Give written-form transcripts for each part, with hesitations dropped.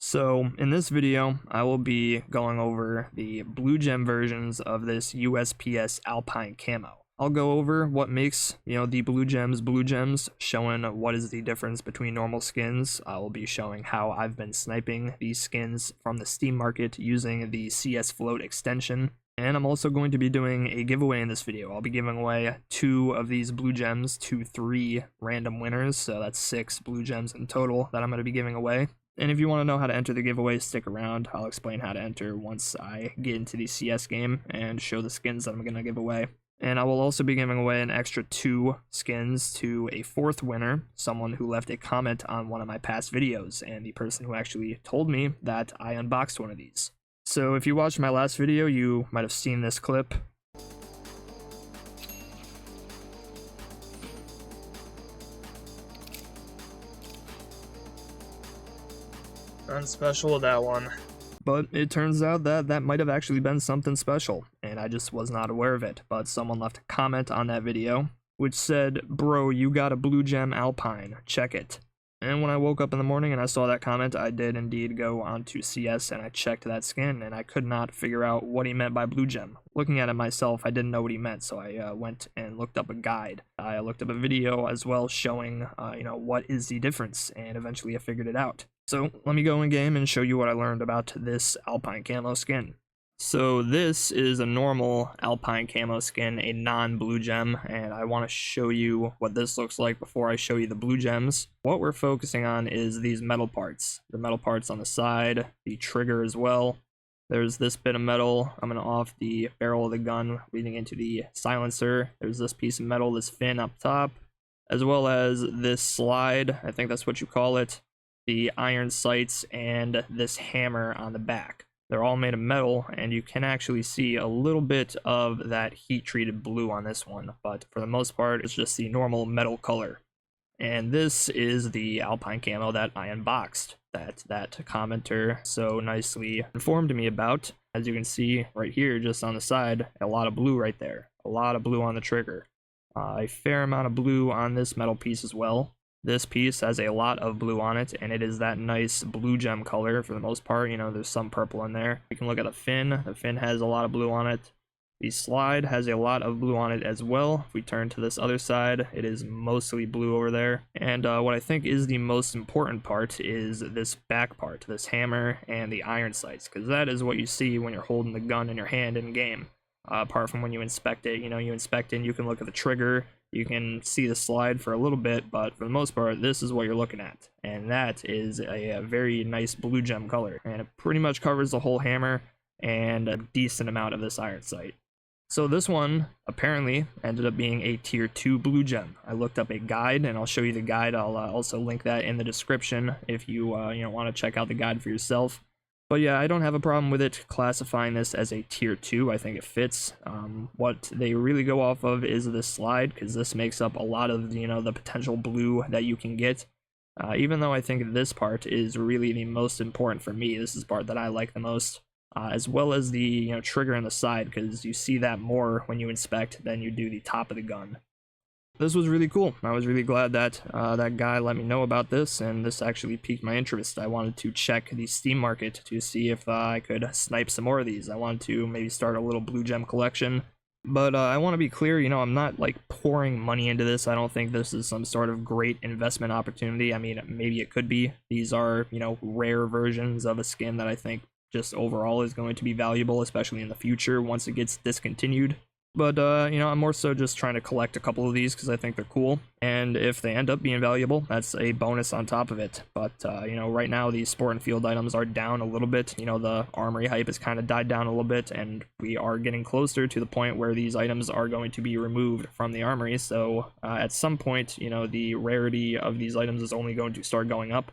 So in this video, I will be going over the blue gem versions of this USPS Alpine Camo. I'll go over what makes, the blue gems, showing what is the difference between normal skins. I will be showing how I've been sniping these skins from the Steam market using the CSFloat extension. And I'm also going to be doing a giveaway in this video. I'll be giving away 2 of these blue gems to 3 random winners, so that's 6 blue gems in total that I'm going to be giving away. And if you want to know how to enter the giveaway, stick around. I'll explain how to enter once I get into the CS game and show the skins that I'm going to give away. And I will also be giving away an extra 2 skins to a 4th winner, someone who left a comment on one of my past videos, and the person who actually told me that I unboxed one of these. So if you watched my last video, you might have seen this clip. Nothing special with that one. But it turns out that that might have actually been something special, and I just was not aware of it. But someone left a comment on that video, which said, "Bro, you got a blue gem Alpine, check it." And when I woke up in the morning and I saw that comment, I did indeed go onto CS and I checked that skin, and I could not figure out what he meant by blue gem. Looking at it myself, I didn't know what he meant, so I went and looked up a guide. I looked up a video as well showing, what is the difference, and eventually I figured it out. So let me go in game and show you what I learned about this Alpine Camo skin. So this is a normal Alpine Camo skin, a non-blue gem, and I want to show you what this looks like before I show you the blue gems. What we're focusing on is these metal parts. The metal parts on the side, the trigger as well. There's this bit of metal coming off the barrel of the gun leading into the silencer. There's this piece of metal, this fin up top, as well as this slide, I think that's what you call it, the iron sights, and this hammer on the back. They're all made of metal, and you can actually see a little bit of that heat-treated blue on this one, but for the most part, it's just the normal metal color. And this is the Alpine Camo that I unboxed, that commenter so nicely informed me about. As you can see right here, just on the side, a lot of blue right there. A lot of blue on the trigger. A fair amount of blue on this metal piece as well. This piece has a lot of blue on it, and it is that nice blue gem color for the most part. There's some purple in there. You can look at the fin. The fin has a lot of blue on it. The slide has a lot of blue on it as well. If we turn to this other side, it is mostly blue over there. And what I think is the most important part is this back part, this hammer and the iron sights, because that is what you see when you're holding the gun in your hand in game. Apart from when you inspect it, you inspect it and you can look at the trigger. You can see the slide for a little bit, but for the most part, this is what you're looking at. And that is a very nice blue gem color. And it pretty much covers the whole hammer and a decent amount of this iron sight. So this one apparently ended up being a tier 2 blue gem. I looked up a guide, and I'll show you the guide. I'll also link that in the description if you want to check out the guide for yourself. But yeah, I don't have a problem with it classifying this as a tier 2. I think it fits. What they really go off of is this slide, because this makes up a lot of the potential blue that you can get. Even though I think this part is really the most important for me. This is the part that I like the most, as well as the trigger on the side, because you see that more when you inspect than you do the top of the gun. This was really cool. I was really glad that that guy let me know about this, and this actually piqued my interest. I wanted to check the Steam market to see if I could snipe some more of these. I wanted to maybe start a little blue gem collection. But I want to be clear, I'm not like pouring money into this. I don't think this is some sort of great investment opportunity. I mean, maybe it could be. These are, rare versions of a skin that I think just overall is going to be valuable, especially in the future once it gets discontinued. But, I'm more so just trying to collect a couple of these because I think they're cool. And if they end up being valuable, that's a bonus on top of it. But, right now these sport and field items are down a little bit. The armory hype has kind of died down a little bit, and we are getting closer to the point where these items are going to be removed from the armory. So, at some point, the rarity of these items is only going to start going up.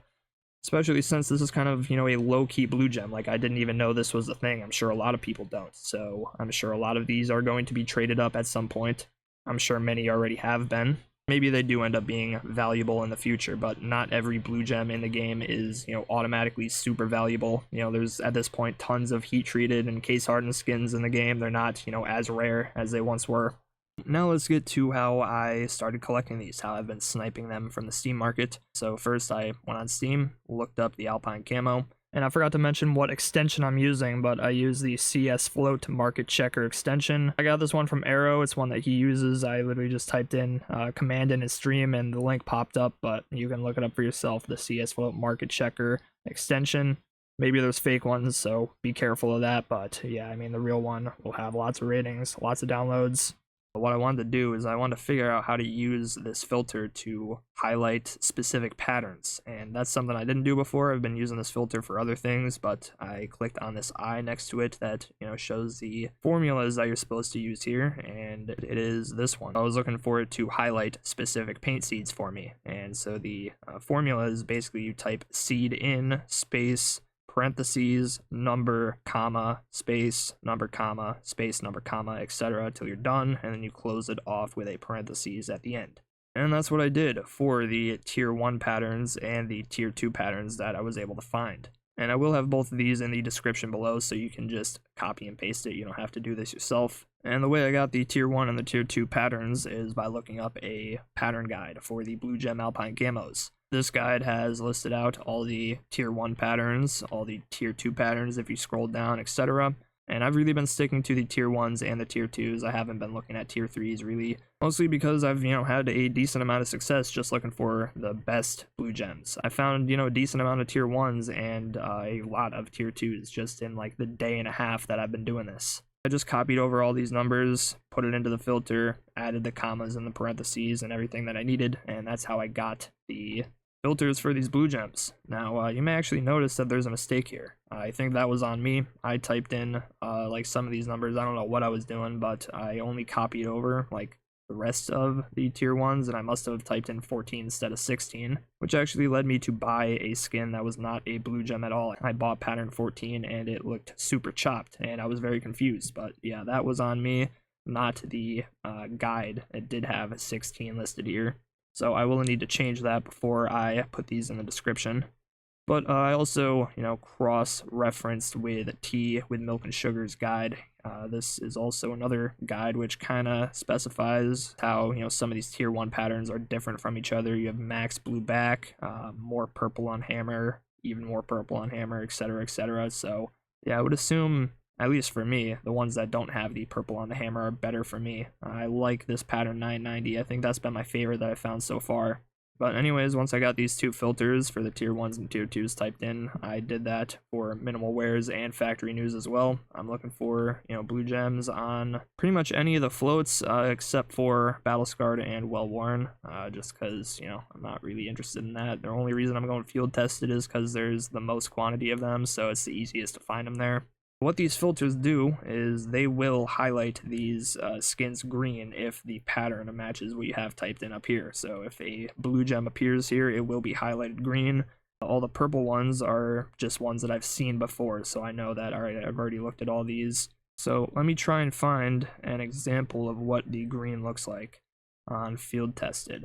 Especially since this is kind of, a low-key blue gem. Like, I didn't even know this was a thing. I'm sure a lot of people don't. So I'm sure a lot of these are going to be traded up at some point. I'm sure many already have been. Maybe they do end up being valuable in the future, but not every blue gem in the game is, automatically super valuable. There's, at this point, tons of heat-treated and case-hardened skins in the game. They're not, as rare as they once were. Now let's get to how I started collecting these, how I've been sniping them from the Steam market. So first I went on Steam, looked up the Alpine Camo, And I forgot to mention what extension I'm using, but I use the CSFloat Market Checker Extension. I got this one from Arrow. It's one that he uses. I literally just typed in command in his stream and the link popped up, but you can look it up for yourself, the CSFloat Market Checker Extension. Maybe there's fake ones, so be careful of that, but yeah, I mean, the real one will have lots of ratings, lots of downloads. But what I wanted to do is I wanted to figure out how to use this filter to highlight specific patterns, and that's something I didn't do before. I've been using this filter for other things, but I clicked on this eye next to it that, you know, shows the formulas that you're supposed to use here, and it is this one. I was looking for it to highlight specific paint seeds for me, and so the formula is basically you type seed in space parentheses, number, comma, space, number, comma, space, number, comma, etc. till you're done, and then you close it off with a parentheses at the end. And that's what I did for the tier 1 patterns and the tier 2 patterns that I was able to find. And I will have both of these in the description below, so you can just copy and paste it. You don't have to do this yourself. And the way I got the tier 1 and the tier 2 patterns is by looking up a pattern guide for the Blue Gem Alpine Camos. This guide has listed out all the tier 1 patterns, all the tier 2 patterns if you scroll down, etc. And I've really been sticking to the tier 1s and the tier 2s. I haven't been looking at tier 3s really, mostly because I've, had a decent amount of success just looking for the best blue gems. I found, a decent amount of tier 1s and a lot of tier 2s just in like the day and a half that I've been doing this. I just copied over all these numbers, put it into the filter, added the commas and the parentheses and everything that I needed, and that's how I got the filters for these blue gems. Now, you may actually notice that there's a mistake here. I think that was on me. I typed in like some of these numbers. I don't know what I was doing, but I only copied over like the rest of the tier 1s, and I must have typed in 14 instead of 16, which actually led me to buy a skin that was not a blue gem at all. I bought pattern 14 and it looked super chopped and I was very confused, but yeah, that was on me, not the guide. It did have 16 listed here, so I will need to change that before I put these in the description. But I also, cross-referenced with Tea with Milk and Sugar's guide. This is also another guide which kind of specifies how, some of these tier 1 patterns are different from each other. You have max blue back, more purple on hammer, even more purple on hammer, etc., etc. So, yeah, I would assume, at least for me, the ones that don't have the purple on the hammer are better for me. I like this pattern 990. I think that's been my favorite that I've found so far. But anyways, once I got these two filters for the tier 1s and tier 2s typed in, I did that for minimal wears and factory news as well. I'm looking for, blue gems on pretty much any of the floats except for Battle Scarred and Well Worn, just because, I'm not really interested in that. The only reason I'm going field tested is because there's the most quantity of them, so it's the easiest to find them there. What these filters do is they will highlight these skins green if the pattern matches what you have typed in up here. So if a blue gem appears here, it will be highlighted green. All the purple ones are just ones that I've seen before, so I know that, alright, I've already looked at all these. So let me try and find an example of what the green looks like on field tested.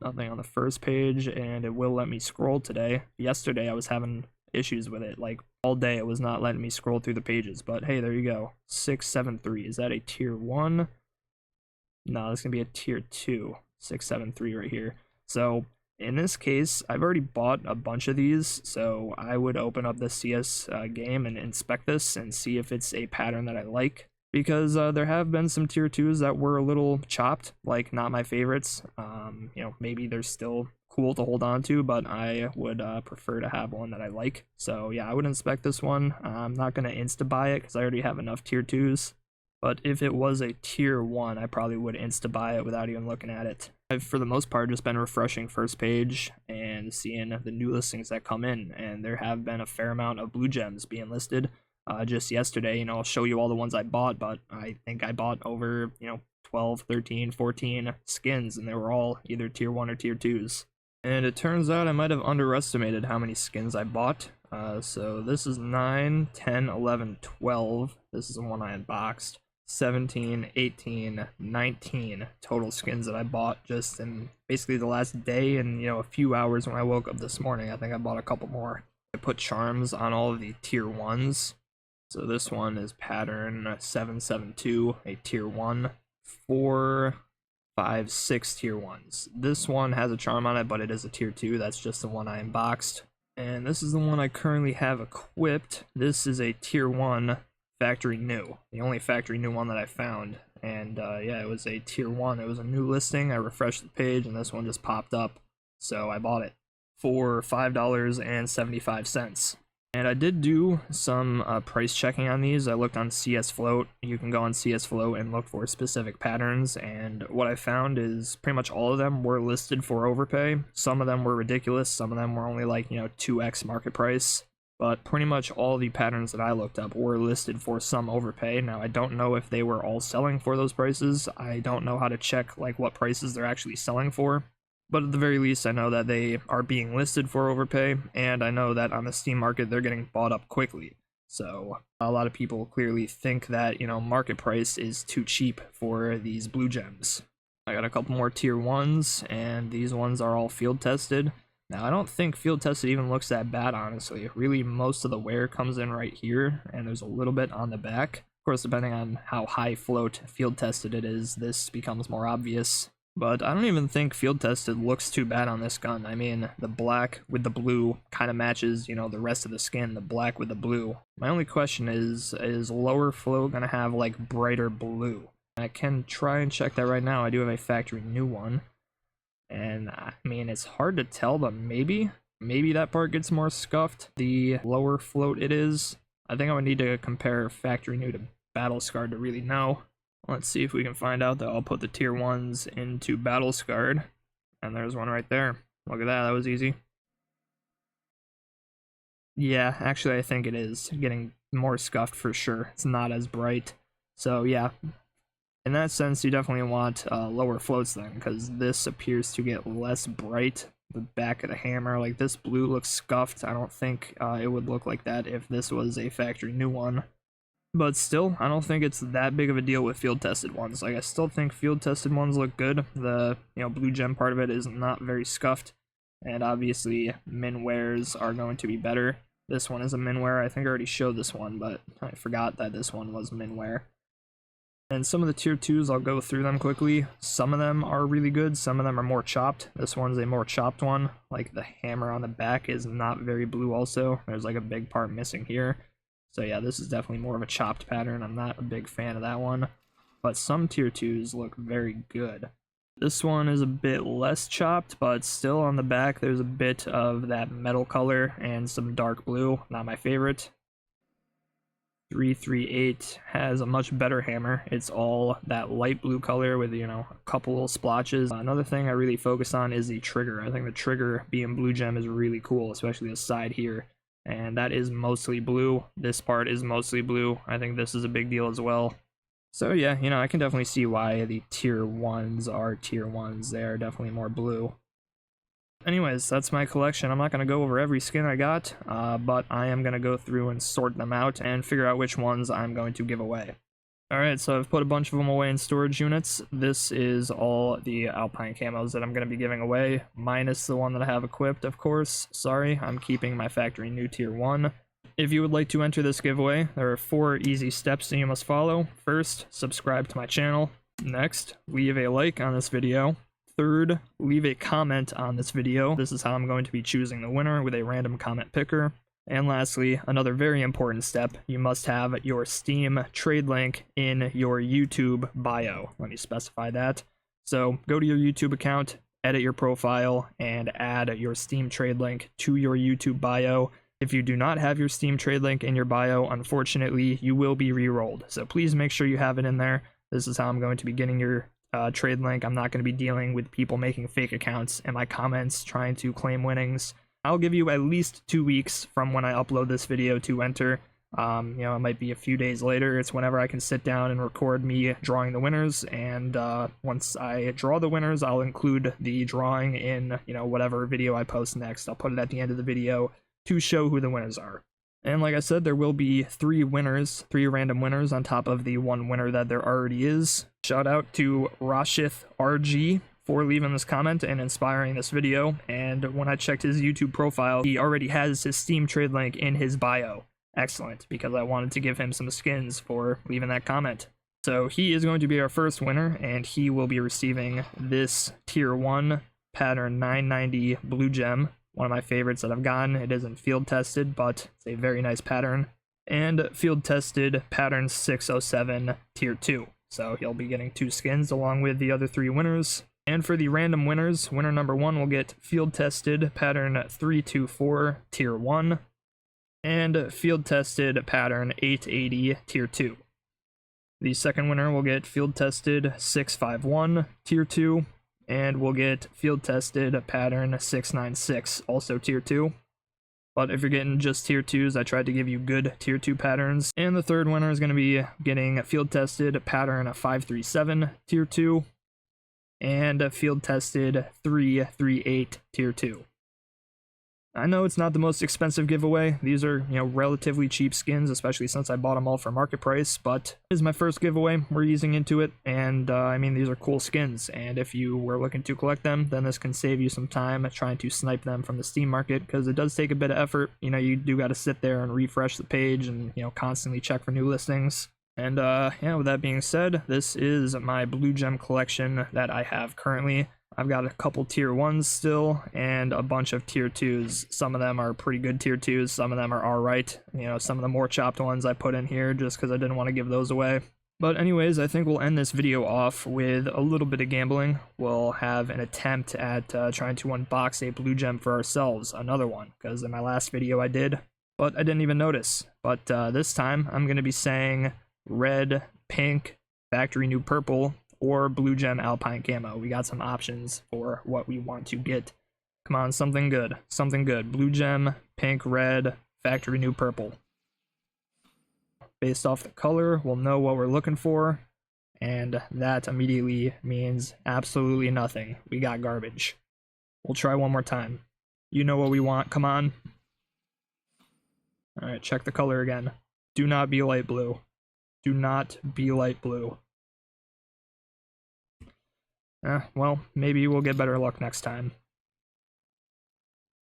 Nothing on the first page, and it will let me scroll today. Yesterday I was having issues with it, like all day it was not letting me scroll through the pages, but hey, there you go. 673, is that a tier 1? No, this is gonna be a tier 2. 673 right here. So in this case, I've already bought a bunch of these, so I would open up the CS game and inspect this and see if it's a pattern that I like, because there have been some tier 2s that were a little chopped, like not my favorites. Maybe they're still cool to hold on to, but I would prefer to have one that I like. So yeah, I would inspect this one. I'm not going to insta buy it because I already have enough tier 2s, but if it was a tier 1, I probably would insta buy it without even looking at it. I've for the most part just been refreshing first page and seeing the new listings that come in, and there have been a fair amount of blue gems being listed. Just yesterday, I'll show you all the ones I bought, but I think I bought over 12, 13, 14 skins, and they were all either tier 1 or tier 2s. And it turns out I might have underestimated how many skins I bought. So this is 9, 10, 11, 12. This is the one I unboxed. 17, 18, 19 total skins that I bought just in basically the last day and, a few hours when I woke up this morning. I think I bought a couple more. I put charms on all of the tier 1s. So this one is pattern 772, a tier 1. 4, 5, 6 tier 1s. This one has a charm on it, but it is a tier 2. That's just the one I unboxed. And this is the one I currently have equipped. This is a tier 1 factory new, the only factory new one that I found. And yeah, it was a tier 1. It was a new listing. I refreshed the page and this one just popped up, so I bought it for $5.75. And I did do some price checking on these. I looked on CSFloat. You can go on CSFloat and look for specific patterns, and what I found is pretty much all of them were listed for overpay. Some of them were ridiculous, some of them were only like, 2x market price, but pretty much all the patterns that I looked up were listed for some overpay. Now, I don't know if they were all selling for those prices. I don't know how to check like what prices they're actually selling for. But at the very least, I know that they are being listed for overpay, and I know that on the Steam market, they're getting bought up quickly. So a lot of people clearly think that, market price is too cheap for these blue gems. I got a couple more tier 1s, and these ones are all field tested. Now, I don't think field tested even looks that bad, honestly. Really, most of the wear comes in right here, and there's a little bit on the back. Of course, depending on how high float field tested it is, this becomes more obvious. But I don't even think field tested looks too bad on this gun. I mean, the black with the blue kind of matches, the rest of the skin, the black with the blue. My only question is lower float gonna have like brighter blue? I can try and check that right now. I do have a factory new one. And I mean, it's hard to tell, but maybe that part gets more scuffed the lower float it is. I think I would need to compare factory new to battle scarred to really know. Let's see if we can find out. That I'll put the tier 1s into battle scarred, and there's one right there. Look at that, that was easy. Yeah, actually I think it is getting more scuffed for sure. It's not as bright. So yeah, in that sense you definitely want lower floats then, because this appears to get less bright. The back of the hammer, like this blue looks scuffed. I don't think it would look like that if this was a factory new one. But still, I don't think it's that big of a deal with field tested ones. Like, I still think field tested ones look good. The blue gem part of it is not very scuffed, and obviously min wears are going to be better. This one is a min wear. I think I already showed this one, but I forgot that this one was min wear. And some of the tier 2s, I'll go through them quickly. Some of them are really good, some of them are more chopped. This one's a more chopped one. Like, the hammer on the back is not very blue also. There's like a big part missing here. So yeah, this is definitely more of a chopped pattern. I'm not a big fan of that one, but some tier 2s look very good. This one is a bit less chopped, but still on the back there's a bit of that metal color and some dark blue. Not my favorite. 338 has a much better hammer. It's all that light blue color with, a couple little splotches. Another thing I really focus on is the trigger. I think the trigger being blue gem is really cool, especially the side here. And that is mostly blue. This part is mostly blue. I think this is a big deal as well. So yeah, I can definitely see why the tier 1s are tier 1s. They are definitely more blue. Anyways, that's my collection. I'm not going to go over every skin I got, but I am going to go through and sort them out and figure out which ones I'm going to give away. Alright, so I've put a bunch of them away in storage units. This is all the Alpine Camos that I'm going to be giving away, minus the one that I have equipped, of course. Sorry, I'm keeping my factory new tier 1. If you would like to enter this giveaway, there are 4 easy steps that you must follow. First, subscribe to my channel. Next, leave a like on this video. Third, leave a comment on this video. This is how I'm going to be choosing the winner with a random comment picker. And lastly, another very important step, you must have your Steam trade link in your YouTube bio. Let me specify that. So go to your YouTube account, edit your profile, and add your Steam trade link to your YouTube bio. If you do not have your Steam trade link in your bio, unfortunately, you will be re-rolled. So please make sure you have it in there. This is how I'm going to be getting your trade link. I'm not going to be dealing with people making fake accounts in my comments trying to claim winnings. I'll give you at least 2 weeks from when I upload this video to enter. It might be a few days later. It's whenever I can sit down and record me drawing the winners, and once I draw the winners, I'll include the drawing in, whatever video I post next. I'll put it at the end of the video to show who the winners are. And like I said, there will be 3 winners, 3 random winners on top of the 1 winner that there already is. Shout out to Rashith RG for leaving this comment and inspiring this video, and when I checked his YouTube profile, he already has his Steam trade link in his bio. Excellent, because I wanted to give him some skins for leaving that comment. So he is going to be our first winner, and he will be receiving this tier 1 pattern 990 blue gem one of my favorites that I've gotten. It isn't field tested, but it's a very nice pattern. And field tested pattern 607 tier 2. So he'll be getting 2 skins along with the other 3 winners. And for the random winners, winner number 1 will get field tested pattern 324 tier 1 and field tested pattern 880 tier 2. The second winner will get field tested 651 tier 2 and will get field tested pattern 696 also tier 2. But if you're getting just tier 2s, I tried to give you good tier 2 patterns. And the third winner is going to be getting field tested pattern 537 tier 2 and field tested 338 tier 2. I know it's not the most expensive giveaway. These are, relatively cheap skins, especially since I bought them all for market price, but this is my first giveaway. We're easing into it, and these are cool skins, and if you were looking to collect them, then this can save you some time trying to snipe them from the Steam market, because it does take a bit of effort. You do got to sit there and refresh the page and, constantly check for new listings. And with that being said, this is my blue gem collection that I have currently. I've got a couple tier 1s still and a bunch of tier 2s. Some of them are pretty good tier 2s, some of them are alright. Some of the more chopped ones I put in here just because I didn't want to give those away. But anyways, I think we'll end this video off with a little bit of gambling. We'll have an attempt at trying to unbox a blue gem for ourselves, another one, because in my last video I did, but I didn't even notice. But this time I'm going to be saying red, pink, factory new purple, or blue gem Alpine Camo. We got some options for what we want to get. Come on, something good. Something good. Blue gem, pink, red, factory new purple. Based off the color, we'll know what we're looking for, and that immediately means absolutely nothing. We got garbage. We'll try one more time. You know what we want. Come on. Alright, check the color again. Do not be light blue. Do not be light blue. Well, maybe we'll get better luck next time.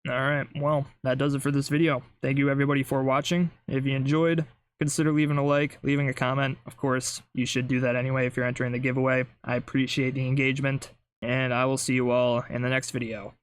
Alright, well, that does it for this video. Thank you everybody for watching. If you enjoyed, consider leaving a like, leaving a comment. Of course, you should do that anyway if you're entering the giveaway. I appreciate the engagement, and I will see you all in the next video.